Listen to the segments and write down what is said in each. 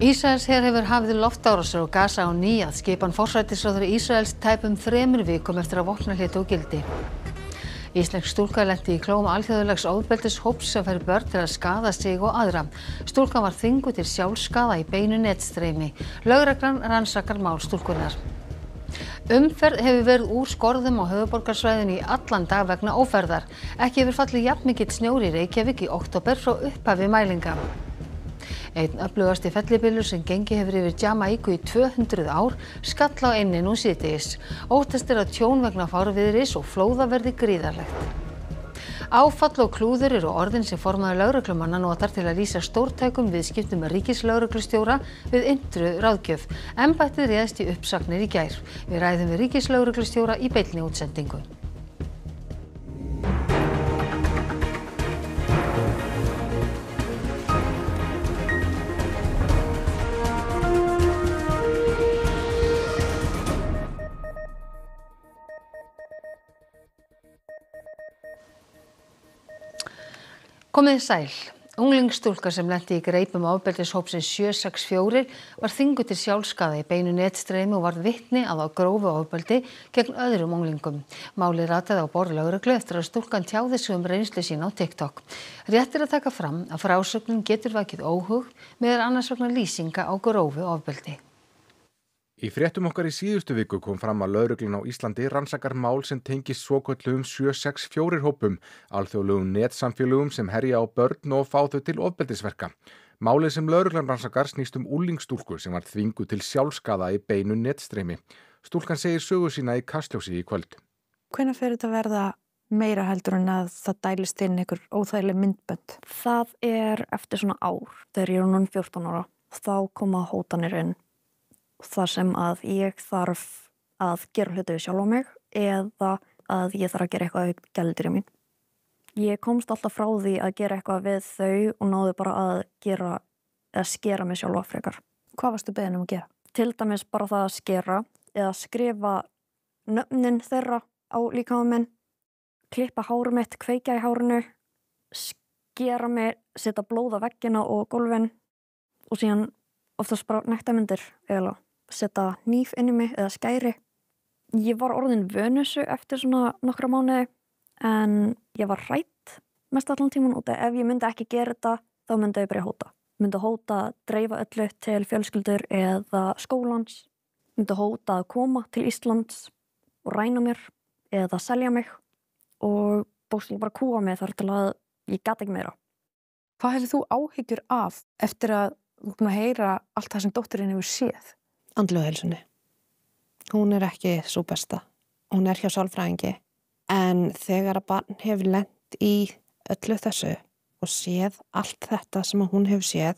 Ísraelsher hefur hafið loftárásir á Gaza á ný að skipan forsætisráðherra Ísraels tæpum 3 vikum eftir að vopnahlé tók gildi. Íslensk stúlka lenti í klóm alþjóðlegs ofbeldishóps sem fær börn til að skaða sig og aðra. Stúlkan var þvinguð til sjálfsskaða í beinu netstreymi. Lögreglan rannsakar mál stúlkunnar. Umferð hefur verið úr skorðum á höfuðborgarsvæðinu í allan dag vegna ófærðar. Ekki hefur fallið jafnmikill snjór í Reykjavík í október frá upphafi mælinga. Einn öflugasti fellibylur sem gengið hefur yfir Jamaíku í 200 ár skall á eynni nú síðdegis. Óttast að tjón vegna fárviðris og flóða verði gríðarlegt. Áfall og klúður eru orðin sem formaður lögreglumanna notar til að lýsa stórtækum viðskiptum með ríkislögreglustjóra við intru ráðgjöf. Embættið réðst í uppsagnir í gær. Við ræðum við ríkislögreglustjóra í beinni útsendingu. Komið sæl. Unglingsstúlka sem lenti í greipum ofbeldishópsins 764 var þvinguð til sjálfsskaða í beinu netstreymi og varð vitni að á grófu ofbeldi gegn öðrum unglingum. Málið rataði á borð lögreglu eftir að stúlkan tjáði sig reynslu sína á TikTok. Rétt er að taka fram að frásögnin getur vakið óhug meðal annars vegna lýsinga á grófu ofbeldi. Í fréttum okkar í síðustu viku kom fram að lögreglan á Íslandi rannsakar mál sem tengist svokölluðum 764 hópum, alþjóðlegum netsamfélögum sem herja á börn og fá þau til ofbeldisverka. Málið sem lögreglan rannsakar snýst unglingsstúlku sem var þvinguð til sjálfsskaða í beinu netstreymi. Stúlkan segir sögu sína í Kastljósi í kvöld. Hvenær fer þetta að verða meira heldur en að það dælist inn einhver óþægileg myndbönd? Það er eftir svona ár. Þegar ég er núna 14 ára, þá koma hótanir inn. Þar sem að ég þarf að gera hluti við sjálf á mig eða að ég þarf að gera eitthvað við gæludýrin mín. Ég komst alltaf frá því að gera eitthvað við þau og náði bara að skera mig sjálfa frekar. Hvað varstu beðin að gera? Til dæmis bara það að skera eða skrifa nöfnin þeirra á líkamann minn, klippa hárið mitt, kveikja í hárinu, skera mig, setja blóð á veggina og gólfin og síðan oftast bara nektarmyndir eða setja hníf inn í mig eða skæri. Ég var orðin vönusu eftir svona nokkra mánuði en ég var hrædd mest allan tíman út af ef ég myndi ekki gera þetta þá myndi ég bara hóta. Myndi hóta að dreifa öllu til fjölskyldur eða skólans. Myndi hóta að koma til Íslands og ræna mér eða selja mig og bókstaflega bara kúga mig þar til að ég gat ekki meira. Hvað hefur þú áhyggjur af eftir að þú búin að heyra allt það sem dótturinn hefur séð? Andlegu heilsunni. Hún er ekki sú besta. Hún er hjá sálfræðingi. En þegar að barn hefur lent í öllu þessu og séð allt þetta sem hún hefur séð,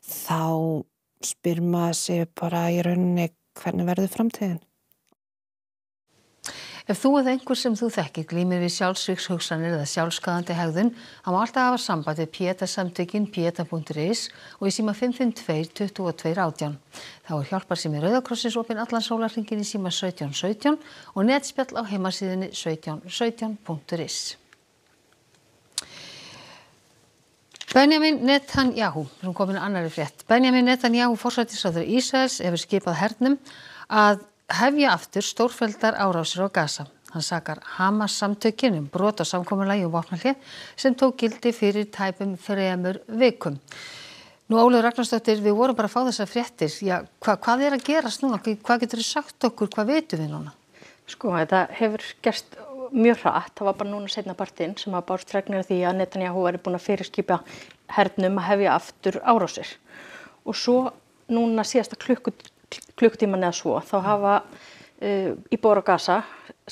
þá spyr maður sig bara í rauninni hvernig verður framtíðin. Ef þú eða einhver sem þú þekkir glímir við sjálfsvígshugsanir eða sjálfskaðandi hegðun, þá má alltaf hafa samband við PETA-samtökin PETA.is og í síma 552 22 18. Þá er hjálparsími Rauða krossins opinn allan sólarhringinn í síma 17 17 og netspjall á heimasíðunni 1717.is. Benjamin Netanyahu, við erum komin að annarri frétt. Benjamin Netanyahu, forsætisráðherra Ísraels, hefur skipað hernum að hefja aftur stórfelldar árásir á Gaza. Hann sakar Hamas-samtökin brot á samkomulagi vopnahlé sem tók gildi fyrir tæpum 3 vikum. Nú Ólöf Ragnarsdóttir, við vorum bara að fá þessar fréttir. Já, hvað er að gerast núna? Hvað getur þið sagt okkur? Hvað vitum við núna? Sko, þetta hefur gerst mjög hratt. Það var bara núna seinna partinn sem að bárst fregnir af því að Netanyahu væri búin að fyrirskipa hernum að hefja aftur árásir. Og svo núna síðasta klukkutíman eða svo, þá hafa íbúar á Gaza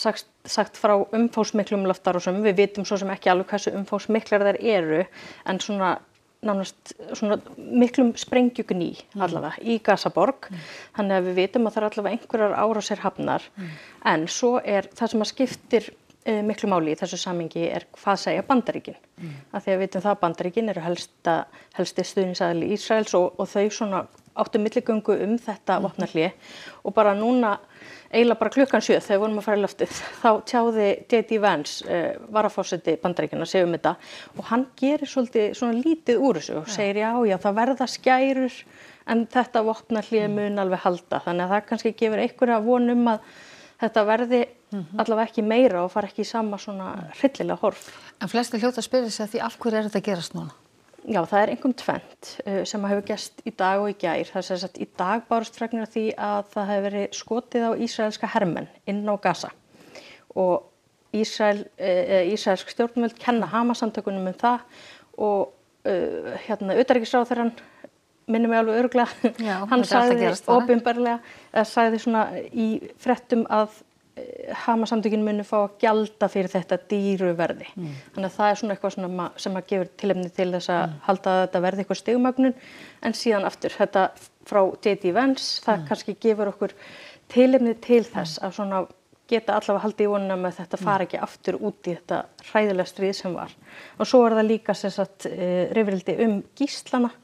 sagt frá umfangsmiklum loftárásum. Við vitum svo sem ekki alveg hversu umfangsmiklar þær eru, en svona nánast svona miklum sprengjugn í allavega í Gazaborg. Þannig að við vitum að það er allavega einhverjar árásir hafnar. En svo er það sem að skiptir miklu máli í þessu samhengi er hvað segja Bandaríkin. Af því að við vitum það að Bandaríkin eru helsti stuðningsaðili Ísraels og þau svona áttu milligöngu þetta vopnahlé og bara núna eiginlega bara klukkan 7 þegar við vorum að fara í loftið þá tjáði J.D. Vance, varaforseti Bandaríkjanna, segir þetta og hann gerir svolítið svona lítið úr þessu og segir já, það verða skærur en þetta vopnahlé mun alveg halda þannig að það kannski gefur einhverja von að þetta verði allavega ekki meira og fara ekki í sama svona hryllilega horf. En flestir hljóta að spyrja sig því af hverju þetta að gerast núna? Já, það einhverjum tvennt sem hefur gerst í dag og í gær. Það sem sagt í dag bárust fregnir af því að það hefur verið skotið á ísraelska hermenn inn á Gaza og ísraelsk stjórnvöld kenna Hamas-samtökunum það og utanríkisráðherrann minnir mig alveg örugglega, hann sagði opinberlega, sagði svona í fréttum að Hamas-samtökin muni fá að gjalda fyrir þetta dýru verði. Þannig að það svona eitthvað svona sem að gefur tilefni til þess að halda að þetta verði eitthvað stigmögnun en síðan aftur, þetta frá J.D. Vance, það kannski gefur okkur tilefni til þess að svona geta allavega haldið í vonina með þetta fara ekki aftur út í þetta hræðilega stríð sem var. Og svo það líka sem sagt rifrildi gíslana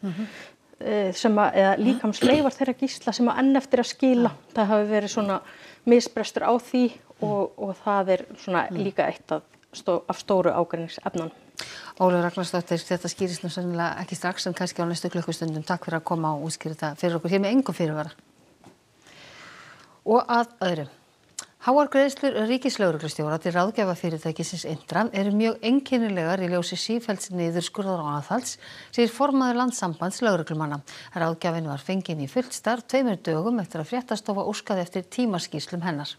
eða líkamsleifar þeirra gísla sem að enn eftir að skila. Það hafi verið svona misbrestur á því og það svona líka eitt af stóru ágreiningsefnunum. Ólöf Ragnarsdóttir, þetta skýrist nú sennilega ekki strax en kannski á næstu klukkustundum. Takk fyrir að koma og útskýra þetta fyrir okkur hér með engum fyrirvara. Og að öðru. Háar greiðslur ríkislögreglustjóra til ráðgjafafyrirtækisins Indra eru mjög einkennilegar í ljósi sífellds niðurskurðar og aðhalds, segir formaður Landssambands lögreglumanna. Ráðgjafinn var fenginn í fullt starf 2 dögum eftir að Fréttastofa óskaði eftir tímaskýrslum hennar.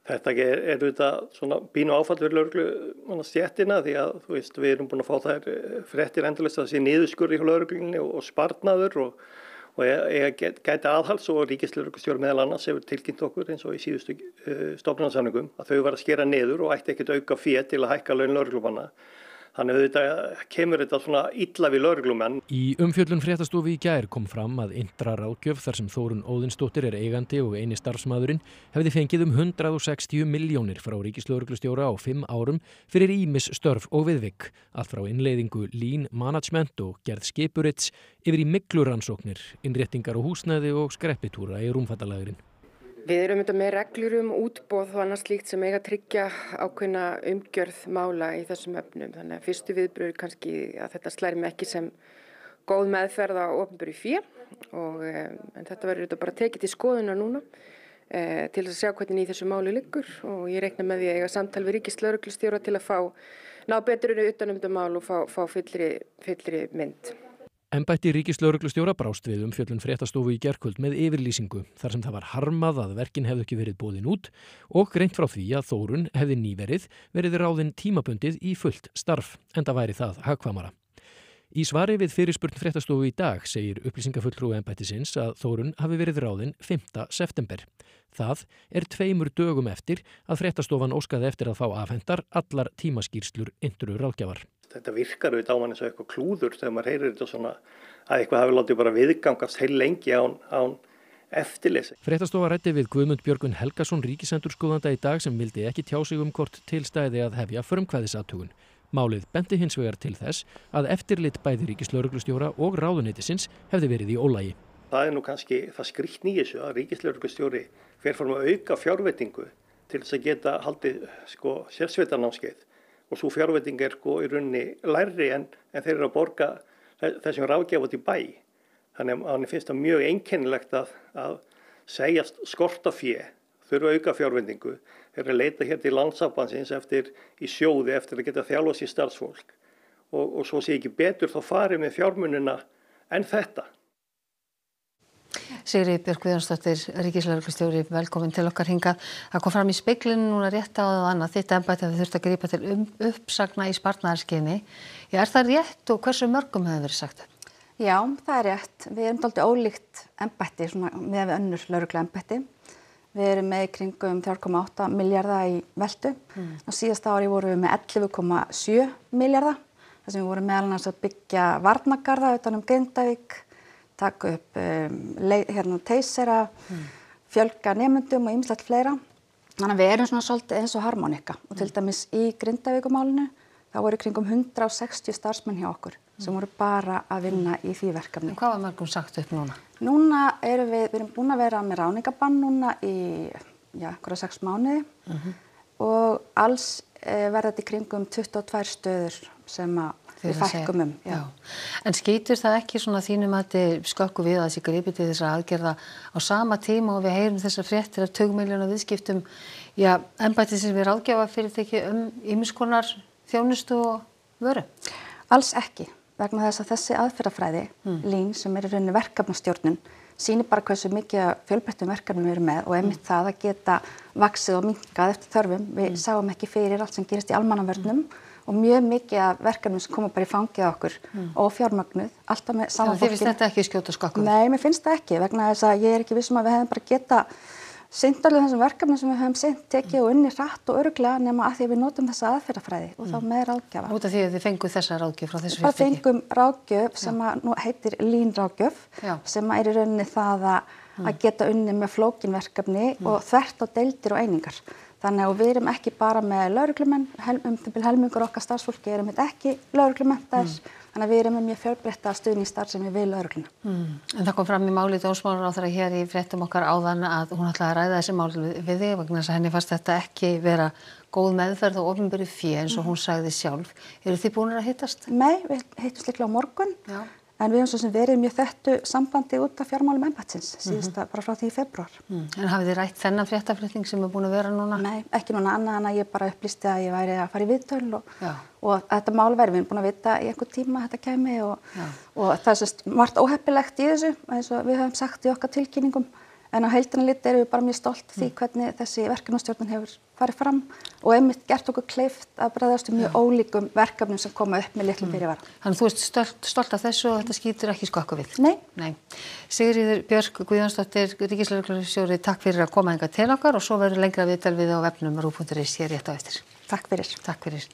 Þetta auðvitað svona pínu áfall fyrir lögreglustéttina því að við erum búin að fá þær fréttir endalaust að það sé niðurskurður hjá lögreglunni og sparnaður og gæti aðhalds og ríkislögreglustjóri meðal annars hefur tilkynnt okkur eins og í síðustu stofnanasamningum að þau var að skera niður og ætti ekkert auka fé til að hækka laun lögreglumanna. Þannig auðvitað kemur þetta svona illa við lögreglumenn. Í umfjöllun Fréttastofu í gær kom fram að Indra ráðgjöf þar sem Þórunn Óðinsdóttir eigandi og eini starfsmaðurinn hefði fengið 160 milljónir frá ríkislögreglustjóra á 5 árum fyrir ýmis störf og viðvik. Allt frá innleiðingu lean management og gerð skipurits yfir í myglurannsóknir, innréttingar og húsnæði og skreppitúra í rúmfattalagurinn. Við erum með reglur útboð og annað slíkt sem eiga að tryggja ákveðna umgjörð mála í þessum efnum. Þannig að fyrstu viðbrögð kannski að þetta slæri mig ekki sem góð meðferð á opinberu fé en þetta verður bara tekið til skoðunar núna til að sjá hvernig í þessu máli liggur og ég reikna með því að eiga samtal við ríkislögreglustjóra til að ná betur utan þetta mál og fá fyllri mynd. Embætti ríkislögreglustjóra brást við umfjöllun Fréttastofu í gærkvöld með yfirlýsingu þar sem það var harmað að verkin hefðu ekki verið boðin út og greint frá því að Þórunn hefði nýverið ráðin tímabundið í fullt starf, enda væri það hagkvæmara. Í svari við fyrirspurn Fréttastofu í dag segir upplýsingafulltrúi embættisins að Þórunn hafi verið ráðin 5. september. Það 2 dögum eftir að Fréttastofan óskaði eftir að fá afhentar allar tímaskýrslur Indru ráðgjafar. Þetta virkar auðvitað á mann eins og eitthvað klúður þegar maður heyrir þetta svona að eitthvað hafi látið bara viðgangast heil lengi án eftirleysi. Fréttastofa ræddi við Guðmund Björgvin Helgason ríkisendurskoðanda í dag sem vildi ekki tjá sig hvort til stæði að hefja frumkvæðisathugun. Málið benti hins vegar til þess að eftirlit bæði ríkislögreglustjóra og ráðuneytisins hefði verið í ólagi. Það nú kannski það skrýtni í þessu að ríkislögreglustjóri fer fram að auka fjárveitingu til þess að geta haldið sérsveitarnámskeið. Og svo fjárveiting í rauninni lægri en þeir eru að borga þessum ráðgjafa til bæ. Þannig að hann finnst það mjög einkennilegt að segjast skorta fé, þurfa auka fjárveitingu, þeir að leita hér til Landssambandsins í sjóði eftir að geta þjálfað sér starfsfólk. Og svo sé ekki betur þá farið með fjármunina en þetta. Sigríður Björk Guðjónsdóttir, ríkislögreglustjóri, velkomin til okkar hingað. Það kom fram í speglinu núna rétt á og annað þitt embætti að við þurfum að grípa til uppsagna í sparnaðarskyni. Er það rétt og hversu mörgum hefur verið sagt? Já, það er rétt. Við erum dálítið ólíkt embætti með við önnur lögregluembætti. Við erum með kringum 3,8 milljarða í veltu. Á síðasta ári vorum við með 11,7 milljarða. Þar sem við vorum meðal annars að byggja varnargarða utan Grindavík, taka upp teysera, fjölga nemendum og ýmislegt fleira. Þannig að við erum svona svolítið eins og harmonika og til dæmis í Grindavíkumálinu þá voru kringum 160 starfsmenn hjá okkur sem voru bara að vinna í því verkefni. Hvað var mörgum sagt upp núna? Núna erum við erum búin að vera með ráðningabann núna í, einhverja 6 mánuði og alls verða þetta í kringum 22 stöður sem við fækkum Já. En skýtur það ekki svona þínum að þið skökku við að þessi gripi til þess að aðgerða á sama tíma og við heyrum þessar fréttir af 20 milljóna viðskiptum, embættis sem við ráðgjafa fyrirtæki ýmiss konar þjónustu og vöru? Alls ekki, vegna þess að þessi aðferðafræði, Lean, sem í rauninni verkefnastjórnun, sýnir bara hversu mikið fjölbreyttum verkefnum við erum með og einmitt það að geta vaxið og minnkað eftir þörfum. Við sáum ekki fyrir allt sem gerist í almannavörnum og mjög mikið af verkefnum sem koma bara í fangið okkur og fjármögnuð, alltaf með sama fólki. Þið finnst þetta ekki skjóta skokkum? Nei, mér finnst það ekki, vegna þess að ég er ekki vissum að við hefum bara geta sinnt alveg þessum verkefnum sem við höfum sinnt, tekið og unni hratt og örugglega nema að því að við notum þessa aðferðafræði og þá með ráðgjafa. Út af því að þið fenguð þessa ráðgjöf frá þessu fyrirtæki? Við fengum ráðgjöf sem nú heitir Lean ráðgjöf, sem í rauninni það að geta unni með flókin verkefni og þvert á deildir og einingar. Þannig að við erum ekki bara með lögreglumenn, helmingur okkar starfsfólki erum ekki lögreglumenntaðir, þannig að við erum með mjög fjölbreytta stuðningsstarfsemi við lögregluna. En það kom fram í máli dómsmálaráðherra hér í fréttum okkar áðan að hún ætlaði að ræða þessi mál við þig vegna þess að henni fannst þetta ekki vera góð meðferð og opinberu fé eins og hún sagði sjálf. Eru þið búinir að hittast? Nei, við hittumst líklega á morgun. En við höfum svo sem verið mjög þettu sambandi út af fjármálum embættisins, síðasta bara frá því í febrúar. En hafið þið rætt þennan fréttaflutning sem búin að vera núna? Nei, ekki núna annað en að ég bara upplýsti að ég væri að fara í viðtöl og þetta mál væri, við erum búin að vita í einhver tíma að þetta kæmi og það er margt óheppilegt í þessu, eins og við höfum sagt í okkar tilkynningum. En á heildina litið erum við bara mjög stolt því hvernig þessi verkefnastjórnin hefur farið fram og einmitt gert okkur kleift að bregðast mjög ólíkum verkefnum sem koma upp með litlum fyrirvara. Þannig þú ert stolt af þessu og þetta skýtur ekki skokku við? Nei. Sigríður Björk Guðjónsdóttir, ríkislögreglustjóri, takk fyrir að koma hingað til okkar og svo verður lengra viðtal við á vefnum RÚV.is hér rétt á eftir. Takk fyrir. Takk fyrir.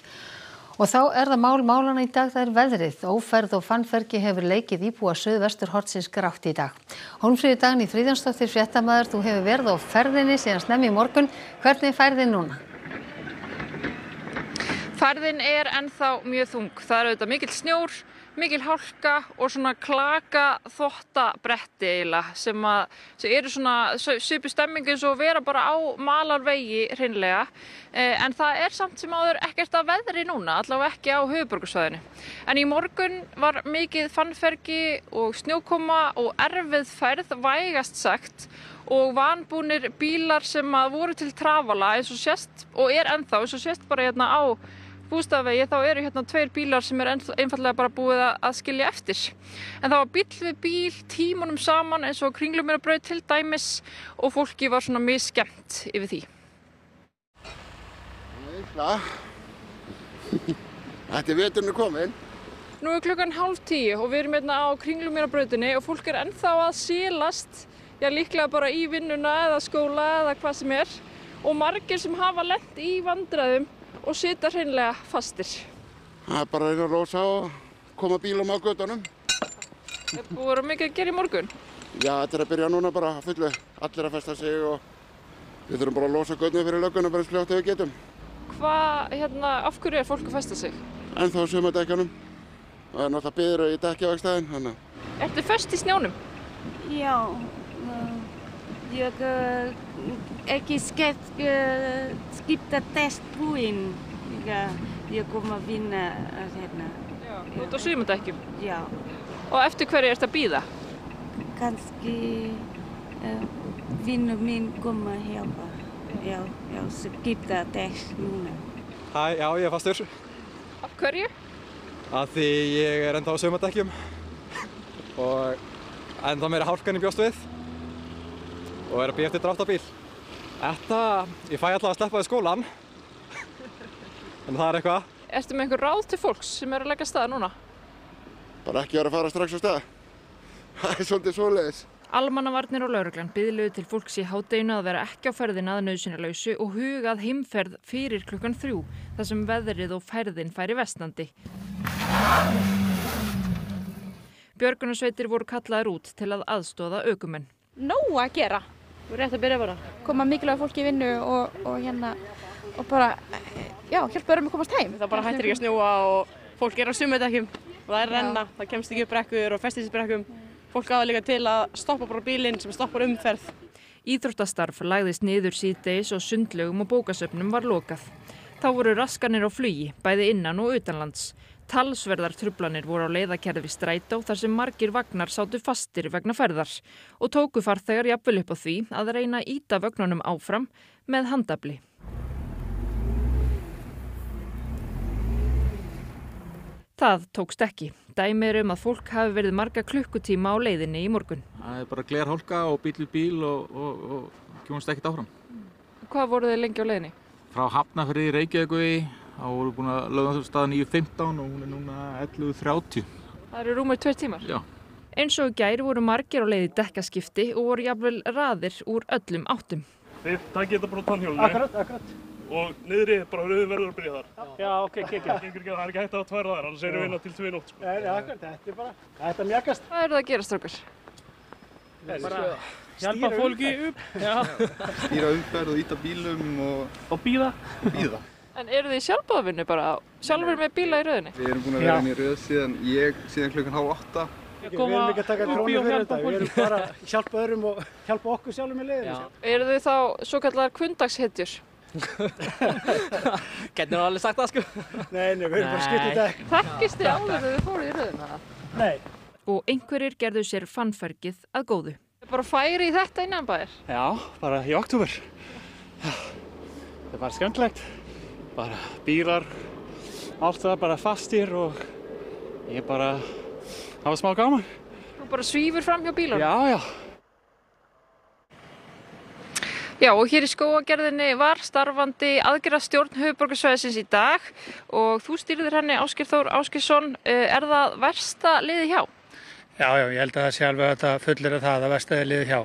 Og þá er það mál málanna í dag, það er veðrið. Ófærð og fannfergi hefur leikið íbúa suðvesturhornsins grátt í dag. Hólmfríður Dagný Friðjónsdóttir, fréttamaður, þú hefur verið á ferðinni síðan snemmi í morgun. Hvernig er færðin núna? Færðin er ennþá mjög þung. Það er auðvitað mikill snjór, mikil hálka og svona klaka þvottabretti eiginlega sem eru svona svipuð stemming eins og vera bara á malarvegi hreinlega. En það er samt sem áður ekkert að veðri núna, allavega ekki á höfuðborgarsvæðinu. En í morgun var mikið fannfergi og snjókoma og erfið færð, vægast sagt, og vanbúnir bílar sem voru til trafala eins og sést og er ennþá, eins og sést bara hérna á Bústaðavegi, þá eru hérna 2 bílar sem er einfallega bara búið að skilja eftir. En það var bíll við bíl tímunum saman eins og Kringlumýrarbraut til dæmis og fólki var svona misskemmt yfir því. Þetta er veturinn kominn. Nú er klukkan 9:30 og við erum hérna á Kringlumýrarbrautinni og fólk er ennþá að silast, líklega bara í vinnuna eða skóla eða hvað sem er og margir sem hafa lent í vandræðum og sitja hreinlega fastir. Það er bara að reyna að losa og koma bílum á götunum. Er búið að vera mikið að gera í morgun? Já, þetta er að byrja núna bara að fullu. Allir að festa sig og við þurfum bara að losa götunum fyrir lögguna bara eins fljótt ef við getum. Af hverju er fólk að festa sig? Ennþá sumardekkjunum. Það er náttúrulega biður í dekkjavegstæðin, þannig. Ertu föst í snjónum? Já, ég ekki skipta testbúinn. Ég kom að vinna hérna. Já, þú ert á sumardekkjum? Já. Og eftir hverju ertu að bíða? Kannski vinur minn kom að hjálpa. Já, skipta test núna. Hæ, já, ég er fastur. Af hverju? Af því ég er ennþá á sumardekkjum og ennþá meira hálkan í bjóst við og er að bíða eftir dráttabíl. Ég fæ alltaf að sleppa í skólan, en það er eitthvað. Ertu með einhver ráð til fólks sem er að leggja af stað núna? Bara ekki vera að fara strax á stað. Það er svolítið svoleiðis. Almannavarnir og lögreglan biðluðu til fólks í hádeginu að vera ekki á ferðina að nauðsynjalausu og hugað heimferð fyrir klukkan 3, þar sem veðrið og færðin færi versnandi. Björgunarsveitir voru kallaðir út til að aðstoða ökumenn. Nóg að gera. Þú rétt að byrja bara. Koma mikilvæg fólki í vinnu og bara, hjálpa öðrum að komast heim. Það bara hættir ekki að snjóa og fólk er á sumardekkjum. og það renna, það kemst ekki upp brekkur og festist í brekkum. Fólk á það líka til að stoppa bara bílinn sem stoppar umferð. Íþróttastarf lagðist niður síðdegis og sundlaugum og bókasöfnum var lokað. Þá voru raskanir á flugi, bæði innan og utanlands. Talsverðar truflanir voru á leiðakerfi strætó þar sem margir vagnar sátu fastir vegna ferðar og tóku farþegar jafnvel upp á því að reyna að ýta vögnunum áfram með handafli. Það tókst ekki. Dæmi að fólk hafi verið marga klukkutíma á leiðinni í morgun. Það bara glerhálka og bíl við bíl og kjónast ekkert áfram. Hvað voru þið lengi á leiðinni? Frá Hafnarfirði í Reykjavík, þá voru búin að lögða stað 9:15 og hún núna 11:30. Það eru rúmur 2 tímar? Já. Eins og í gær voru margir á leið í dekkaskipti og voru jafnvel raðir úr öllum áttum. Þið takið þetta bara á tannhjólinu. Akkurat. Og niðri bara rauðin verður að byrja þar. Já, ok, kekja. Það er ekki hægt að tværa þar, annars erum við inn til 2 nótt. Akkurat, þetta er bara, þetta mjagast. Hvað það að gera, strákar? Bara hjálpa fólki upp. Stýra umferð og ýta bílum og bíða. En eru þið sjálfboðavinnu bara, sjálfur með bíla í rauðinni? Við erum búin að vera inn í rauð síðan klukkan 7:30. Við erum ekki að taka krónu fyrir þetta, við erum bara að hjálpa öðrum og hjálpa okkur sjálfum með leiðinu. Eru þið þá svo kallar kvundagshetjur? Getur alveg sagt það sko. Nei, við erum bara skipt í dekk. Þekkist þið áður þegar þið fóruð í rauðina? Nei. Og einhverjir gerðu sér fannfergið að góðu. Bara færi í þetta innanbæðir? Já, bara í október. Það er bara skemmtilegt. Bara bílar, allt það bara fastir og ég bara hafa smá gaman. Þú bara svífur fram hjá bílunum? Já. Já, og hér í Skógagerðinni var starfandi aðgerðastjórn höfuðborgarsvæðisins í dag og þú stýrðir henni Ásgeir Þór Ásgeirsson. Er það versta liðið hjá? Já, ég held að það sé alveg að fullyrða það að versta liðið hjá.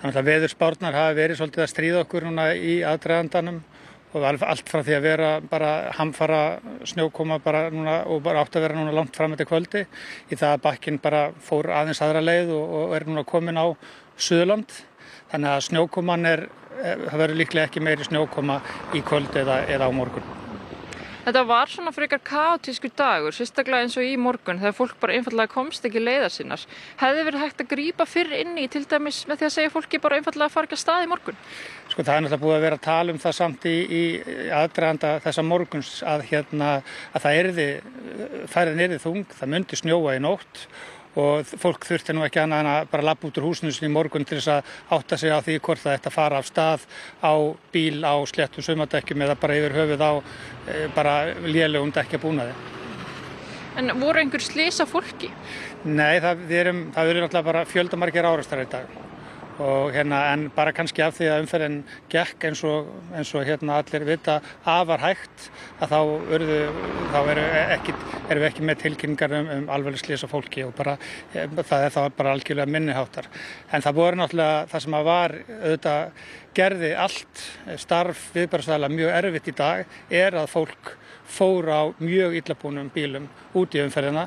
Þannig að veðurspárnar hafa verið svolítið að stríða okkur núna í aðdragandanum og allt frá því að vera bara hamfara snjókoma bara núna og bara átt að vera núna langt fram eftir kvöldi í það að bakkinn bara fór aðeins aðra leið og er núna komin á Suðurland. Þannig að snjókoman það verður líklega ekki meiri snjókoma í kvöld eða á morgun. Þetta var svona frekar kaotískur dagur, sérstaklega eins og í morgun þegar fólk bara einfallega komst ekki leiðar sinnar. Hefði verið hægt að grípa fyrr inn í til dæmis með því að segja fólki bara einfallega að fara ekki að stað í morgun? Sko það náttúrulega búið að vera að tala það samt í aðdraganda þessa morguns að það færðin yrði þung, það myndi snjóa í nótt. Og fólk þurfti nú ekki annað en að bara labba út úr húsinu í morgun til þess að átta sig á því hvort það ætti að fara af stað á bíl á sléttum sumardekkjum eða bara yfir höfuð á bara lélegum dekkjabúnaði. En voru einhver slys á fólki? Nei, það verður náttúrulega bara fjöldamargir árekstrar í dag. Og en bara kannski af því að umferðin gekk eins og allir vita afar hægt að þá erum við ekki með tilkynningar alvarleg slys á fólki og bara það er þá bara algjörlega minniháttar. En það voru náttúrulega það sem var auðvitað gerði allt starf viðbragðsaðila mjög erfitt í dag að fólk fór á mjög illabúnum bílum út í umferðina.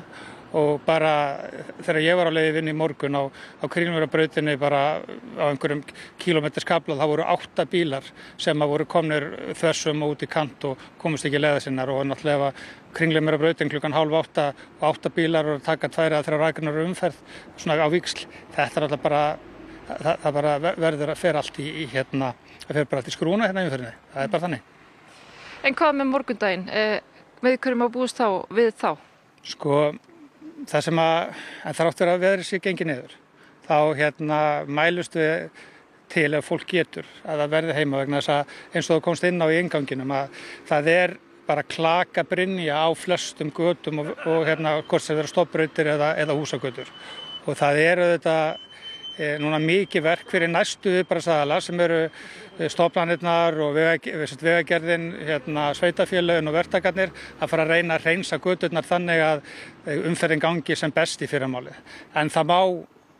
Og bara þegar ég var á leið inn í morgun á Kringlumýrarbrautinni bara á einhverjum kílómeterskafla þá voru 8 bílar sem voru komnir þversum og út í kant og komist ekki leiða sinnar og náttúrulega Kringlumýrarbrautin klukkan 7:30 og 8 bílar og taka 2 eða 3 ræknar umferð svona á víxl. Þetta er alltaf bara, það bara verður að fer allt í skrúna í umferðinni. Það er bara þannig. En hvað með morgundaginn? Með hverjum að búast við þá? Sko, það sem þrátt vera að veðrið sé gengið niður, þá mælust við til ef fólk getur að það verði heima vegna þess að eins og það komst inn á í innganginum að það bara klakabrynja á flestum götum og hvort sem vera stofnbrautir eða húsagötur. Og það auðvitað núna mikið verk fyrir næstu viðbragðsaðila sem eru stofnanirnar og vegagerðin, sveitarfélögin og verktakarnir að fara að reyna að hreinsa göturnar þannig að umferðin gangi sem best í fyrramálið. En það má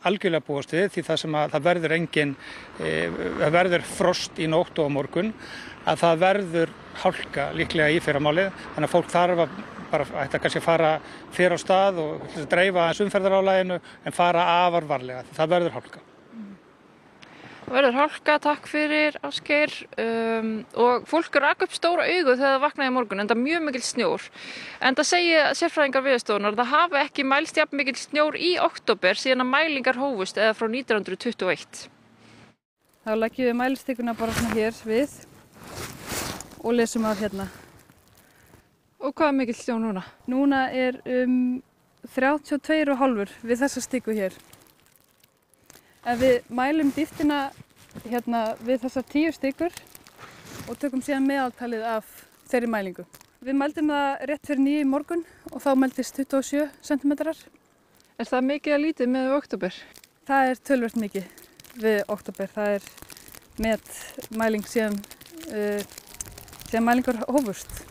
algjörlega búast við því það verður frost í nótt og á morgun að það verður hálka líklega í fyrramálið þannig að fólk þarf að ætti kannski að fara fyrir á stað og dreifa aðeins umferðarálaginu en fara afar varlega. Það verður hálka. verður hálka, takk fyrir Ásgeir, og fólk rak upp stóra augu þegar það vaknaði í morgun, enda mjög mikill snjór. Enda segja sérfræðingar Veðurstofunnar að það hafi ekki mælst jafn mikill snjór í október síðan að mælingar hófust eða frá 1921. Þá leggjum við mælistikuna bara svona hér við og lesum af hérna. Og hvað er mikill snjó núna? Núna er 32,5 við þessa stiku hér. Ef við mælum dýptina hérna við þessar 10 stikur og tökum síðan meðaltalið af þeirri mælingu. Við mældum það rétt fyrir 9 í morgun og þá mældist 27 cm. Er það mikið að lítið með október? Það er töluvert mikið við október. Það er metmæling síðan mælingar hófust.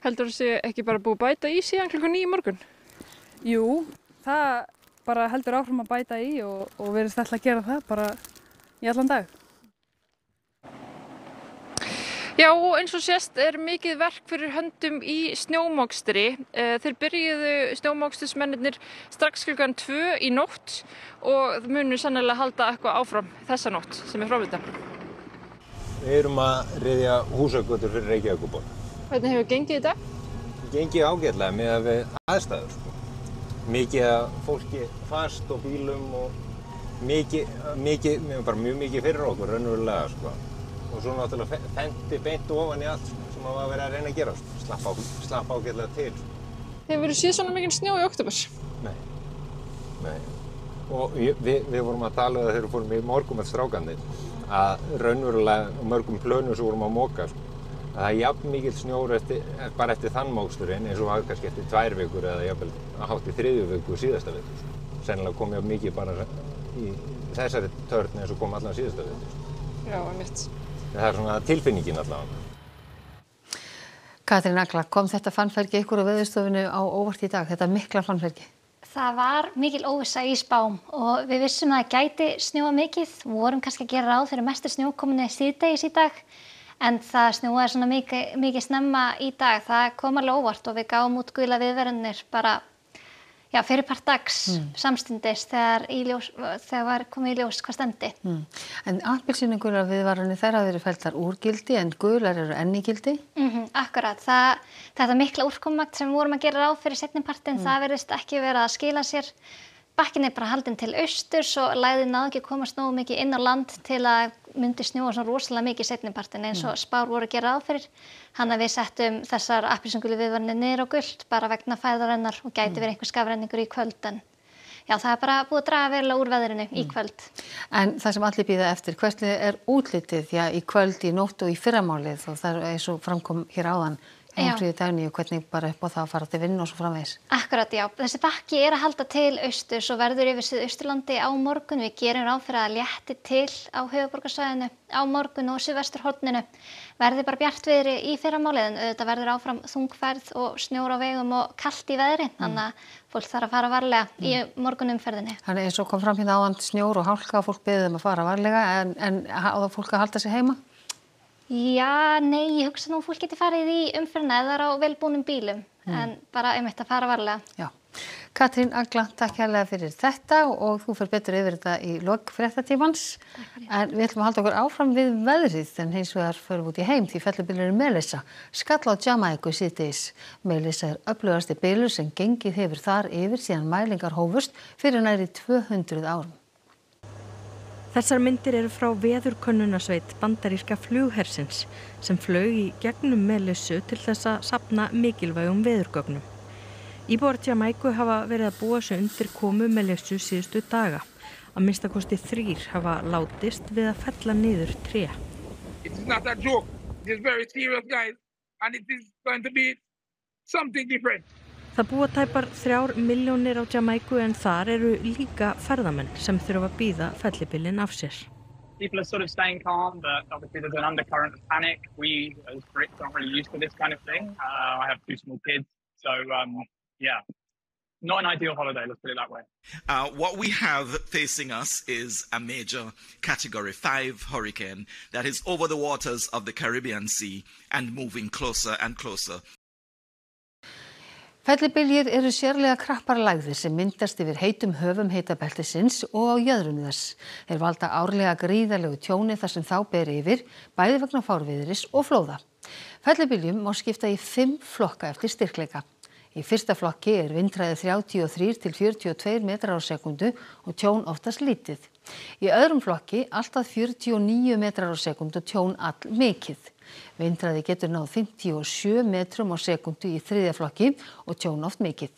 Heldur þú sé ekki bara búið að bæta í síðan klukkan 9 í morgun? Jú, það bara heldur áfram að bæta í og verðist alltaf að gera það bara í allan dag. Já, og eins og sést er mikið verk fyrir höndum í snjómokstri. Þeir byrjuðu snjómokstusmennirnir strax klukkan 2 í nótt og munu sannlega halda eitthvað áfram þessa nótt sem er framöndan. Við erum að ryðja húsagötur fyrir Reykjavíkurborg. Hvernig hefur gengið í dag? Gengið ágætlega með að við aðstæður. Mikið af fólki fast og bílum og mjög mikið fyrir okkur raunverulega sko. Og svo náttúrulega fendi beint ofan í allt sem að vera að reyna að gera, slappa ágætlega til. Hefur verið séð svona mikinn snjó í október? Nei. Og við vorum að tala þegar við fórum í morgun með strákarnir að raunverulega mörgum plönum sem vorum að moka sko. Það er jafn mikill snjór bara eftir þann móksturinn eins og var kannski eftir 2 vikur eða jafnvel hátt í 3. viku síðasta viku. Sennilega kom jafn mikið bara í þessari törn eins og kom allan síðasta viku. Já, einmitt. Það er svona tilfinningin allavega. Katrín Agla, kom þetta fannfergi ykkur á Veðurstofunni á óvart í dag, þetta mikla fannfergi? Það var mikil óvissa í spám og við vissum að það gæti snjóa mikið. Við vorum kannski að gera ráð fyrir mestu snjókominni síðdegis í dag. En það snjóaði svona mikið snemma í dag, það kom alveg óvart og við gáum út gula viðvaranir bara fyrirpart dags samstundis þegar komið í ljós hvað stefndi. En appelsínugula viðvaranir þær hafa verið felldar úr gildi en gular eru enn í gildi? Akkurat, þetta mikla úrkomumagn sem við vorum að gera ráð fyrir seinnipartinn, það virðist ekki vera að skila sér. Bakkinn er bara haldinn til austurs og lægðin náði ekki að komast nógu mikið inn á land til að myndi snjóa svona rosalega mikið seinnipartinn eins og spár voru að gera ráð fyrir. Þannig að við settum þessar appelsínugulu viðvaranir niður á gult bara vegna fæðarinnar og gæti verið einhver skafrenningur í kvöld. En já, það er bara búið að draga verulega úr veðrinu í kvöld. En það sem allir bíða eftir, hvernig er útlitið í kvöld, í nótt og í fyrramálið og það er eins og framkom hér áðan? Einfríði dagni og hvernig bara upp á það að fara til vinnu og svo framvegis. Akkurat, já. Þessi bakki er að halda til austurs og verður yfir Suðausturlandi á morgun. Við gerum ráð fyrir að létti til á höfuðborgarsvæðinu á morgun og suðvesturhorninu. Verði bara bjartviðri í fyrramálið en auðvitað verður áfram þungfærð og snjór á vegum og kalt í veðri. Þannig að fólk þarf að fara varlega í morgunumferðinni. Þannig eins og kom fram hérna áðan snjór og hálka og fólk biður að fara varlega en á það fólk að halda sig heima? Já, nei, ég hugsa nú fólk geti farið í umferðina eða á velbúnum bílum, en bara einmitt að fara varlega. Já. Katrín Agla, takk hérlega fyrir þetta og þú fer betur yfir þetta í lok fréttatímans. En við ætlum að halda okkur áfram við veðrið en hins vegar förum út í heim því fellibylurinn Melissa skall á Jamaiku síðdegis. Melissa er öflugasti bylur sem gengið hefur þar yfir síðan mælingar hófust fyrir nærri 200 árum. Þessar myndir eru frá veðurkönnunarsveit bandaríska flughersins sem flaug í gegnum Melissu til þess að safna mikilvægum veðurgögnum. Íbúar Jamaiku hafa verið að búa sig undir komu Melissu síðustu daga. Að minnstakosti 3 hafa látist við að fella niður tré. It's not a joke. It's very serious, guys. And it is going to be something different. Það búa tæpar 3 milljónir á Jamaiku en þar eru líka ferðamenn sem þurfa að bíða fellibylinn af sér. People are sort of staying calm, but obviously there's an undercurrent of panic. We as Brits aren't really used to this kind of thing. I have 2 small kids, so yeah, not an ideal holiday, let's put it that way. What we have facing us is a major Category 5 hurricane that is over the waters of the Caribbean Sea and moving closer and closer. Fellibyljir eru sérlega krappar lægðir sem myndast yfir heitum höfum hitabeltisins og á jöðrum þess. Þeir valda árlega gríðarlegu tjóni þar sem þá ber yfir, bæði vegna fárviðris og flóða. Fellibyljum má skipta í 5 flokka eftir styrkleika. Í fyrsta flokki vindhraði 33 til 42 metrar á sekundu og tjón oftast lítið. Í öðrum flokki allt að 49 metrar á sekundu og tjón all mikið. Vindhraði getur náð 57 metrum á sekundu í þriðja flokki og tjón oft mikið.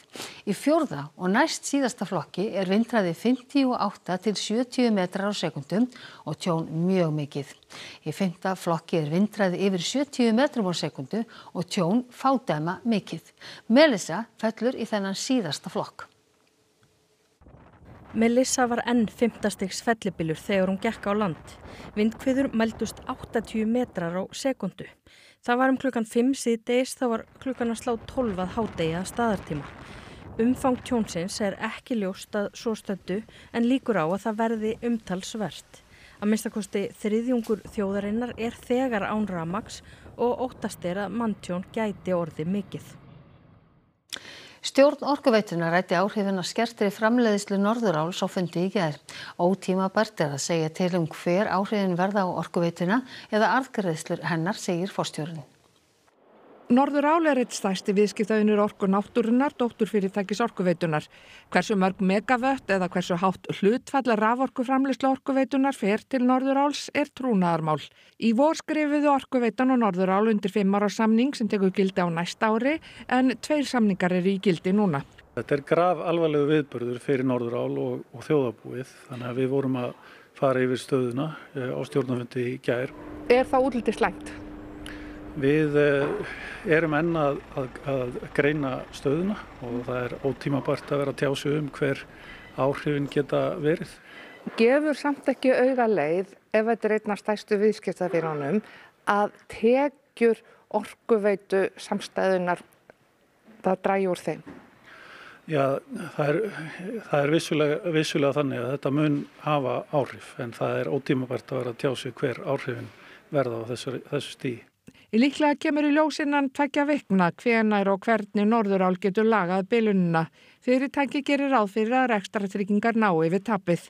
Í fjórða og næst síðasta flokki vindhraði 58 til 70 metrar á sekundu og tjón mjög mikið. Í fimmta flokki vindhraði yfir 70 metrum á sekundu og tjón fádæma mikið. Melissa fellur í þennan síðasta flokk. Melissa var enn 5. stigs fellibylur þegar hún gekk á land. Vindhviður mældust 80 metrar á sekundu. Það var klukkan 5 síðdegis, þá var klukkan að slá 12 að hádegi að staðartíma. Umfang tjónsins ekki ljóst að svo stöddu en líkur á að það verði umtalsvert. Að minnstakosti þriðjungur þjóðarinnar þegar án rafmagns og óttast að manntjón gæti orðið mikið. Stjórn Orkuveitunnar ræddi áhrifin af skertri framleiðslu Norðuráls á fundi í gær. Ótímabært að segja til hver áhrifin verða á Orkuveituna eða arðgreiðslur hennar, segir forstjórinn. Norðurál einn stærsti viðskiptavinur Orku náttúrunnar, dótturfyrirtækis Orkuveitunar. Hversu mörg megavött eða hversu hátt hlutfall raforkuframleiðslu Orkuveitunar fer til Norðuráls trúnaðarmál. Í vor skrifuðu Orkuveitan og Norðurál undir 5 ára samning sem tekur gildi á næsta ári en 2 samningar í gildi núna. Þetta graf alvarlegu viðburður fyrir Norðurál og þjóðarbúið, þannig að við vorum að fara yfir stöðuna á stjórnarfundi í gær. Það útlitið slæmt? Við erum enn að greina stöðuna og það ótímabært að vera að tjá sig hver áhrifin geta verið. Gefur samt ekki auga leið ef þetta einn af stærstu viðskiptavinunum að tekjur Orkuveitu samstæðunar það dragi úr þeim? Já, það vissulega þannig að þetta mun hafa áhrif en það ótímabært að vera að tjá sig hver áhrifin verða á þessu stigi. Líklega kemur í ljós innan 2 vikna hvenær og hvernig Norðurál getur lagað bilunina. Fyrirtæki gerir ráð fyrir að rekstrartryggingar ná yfir tapið.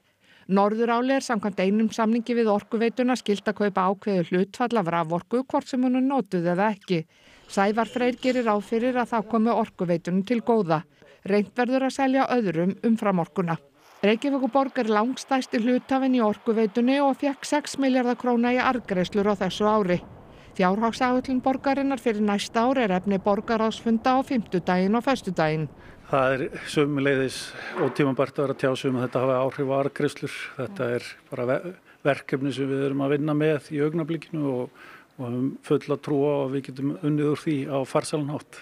Norðurál samkvæmt einum samningi við Orkuveituna skylt að kaupa ákveðið hlutfall af raforku hvort sem hún notuð eða ekki. Sævar Freyr gerir ráð fyrir að það komi Orkuveitunum til góða. Reynt verður að selja öðrum umfram orkuna. Reykjavíkurborg langstærsti hluthafinn í Orkuveitunni og fékk 6 milljarða króna í arðgreiðslur á þessu ári. Fjárhagsáætlun borgarinnar fyrir næsta ár efni borgarráðsfunda á fimmtudaginn og föstudaginn. Það sömuleiðis ótímabært að vera að tjá sig að þetta hafi áhrif á arðgreiðslur. Þetta bara verkefni sem við erum að vinna með í augnablikinu og höfum fulla trú á að við getum unnið úr því á farsælan hátt.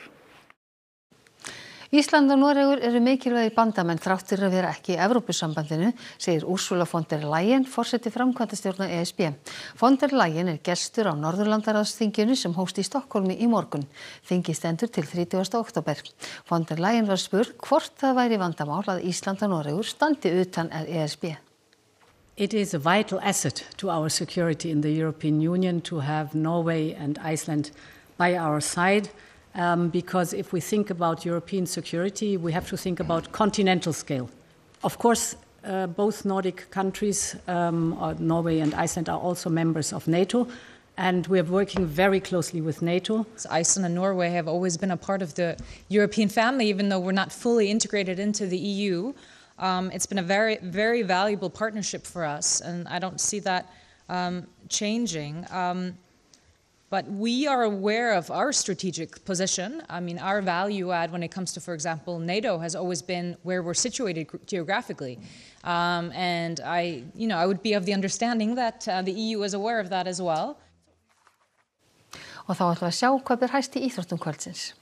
Ísland og Noregur eru mikilvægir bandamenn þrátt fyrir að vera ekki í Evrópusambandinu, segir Ursula von der Leyen, forseti framkvæmdastjórnar ESB. Von der Leyen gestur á Norðurlandaráðsþinginu sem hófst í Stokkhólmi í morgun. Þingið stendur til 30. október. Von der Leyen var spurð hvort það væri vandamál að Ísland og Noregur standi utan ESB. It is a vital asset to our security in the European Union to have Norway and Iceland by our side. Because if we think about European security, we have to think about continental scale. Of course, both Nordic countries, Norway and Iceland, are also members of NATO, and we are working very closely with NATO. Iceland and Norway have always been a part of the European family, even though we're not fully integrated into the EU. It's been a very, very valuable partnership for us, and I don't see that changing. But we are aware of our strategic position. I mean, our value add when it comes to, for example, NATO has always been where we're situated geographically. And I would be of the understanding that the EU is aware of that as well. Og þá ætlum við að sjá hvað ber hæst í íþróttum kvöldsins.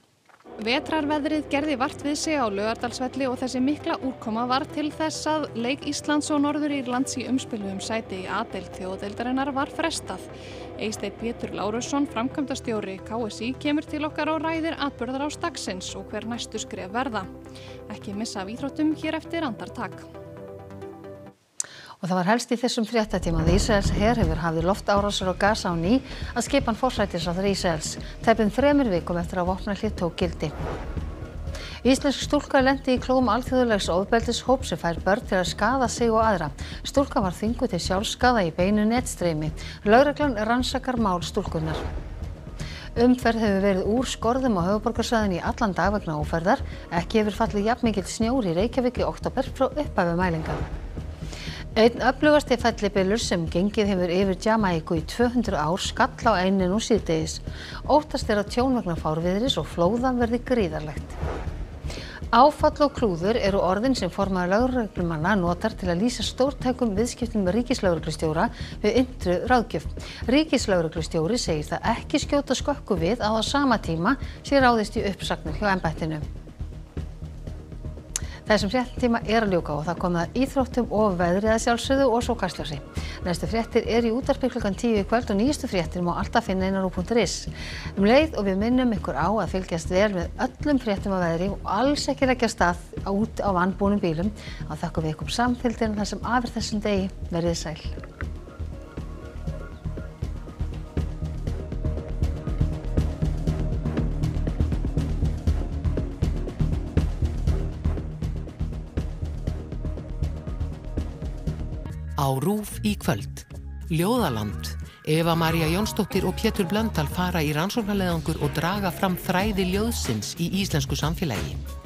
Vetrarveðrið gerði vart við sig á Laugardalsvelli og þessi mikla úrkoma var til þess að leik Íslands og Norður-Írlands í umspilu sæti í A-deild þjóðadeildarinnar var frestað. Eysteinn Pétur Lárusson, framkvæmdastjóri KSÍ, kemur til okkar og ræðir atburðarás dagsins og hver næstu skref verða. Ekki missa af íþróttum hér eftir andartak. Og það var helst í þessum fréttatíma að Ísraels her hefur hafið loftárásir á Gaza á ný að skipan forsætisráðherra Ísraels, tæpum 3 vikum eftir að vopnahlé tók gildi. Íslensk stúlka lenti í klóm alþjóðlegs ofbeldishóps sem fær börn til að skaða sig og aðra. Stúlka var þvinguð til sjálfsskaða í beinu netstreymi. Lögreglan rannsakar mál stúlkunnar. Umferð hefur verið úr skorðum á höfuðborgarsvæðinu í allan dag vegna ófærðar. Ekki hefur fallið jafnmikill snjór í Reykjavík í október frá upphafi mælinga. Einn öflugasti fellibylur sem gengið hefur yfir Jamaíku í 200 ár skall á eynni nú síðdegis. Óttast að tjón vegna fárviðris og flóða verði gríðarlegt. Áfall og klúður eru orðin sem formaður lögreglumanna notar til að lýsa stórtækum viðskiptum með ríkislögreglustjóra við innri ráðgjöf. Ríkislögreglustjóri segir það ekki skjóta skökku við að á sama tíma sé ráðist í uppsagnir hjá embættinu. Þessum fréttatíma er að ljúka og það komið að íþróttum og veðri að sjálfsögðu og svo Kastljósi. Næstu fréttir í útvarpi klukkan 10 í kvöld og nýjustu fréttir má alltaf finna inn á RÚV.is. Leið og við minnum ykkur á að fylgjast vel með öllum fréttum af veðri og alls ekki leggja stað út á vanbúnum bílum. Þá þökkum við ykkur samfylgdina þar sem af þessum degi. Verið sæl. Á RÚV í kvöld. Ljóðaland. Eva María Jónsdóttir og Pétur Blöndal fara í rannsóknarleiðangur og draga fram þræði ljóðsins í íslensku samfélagi.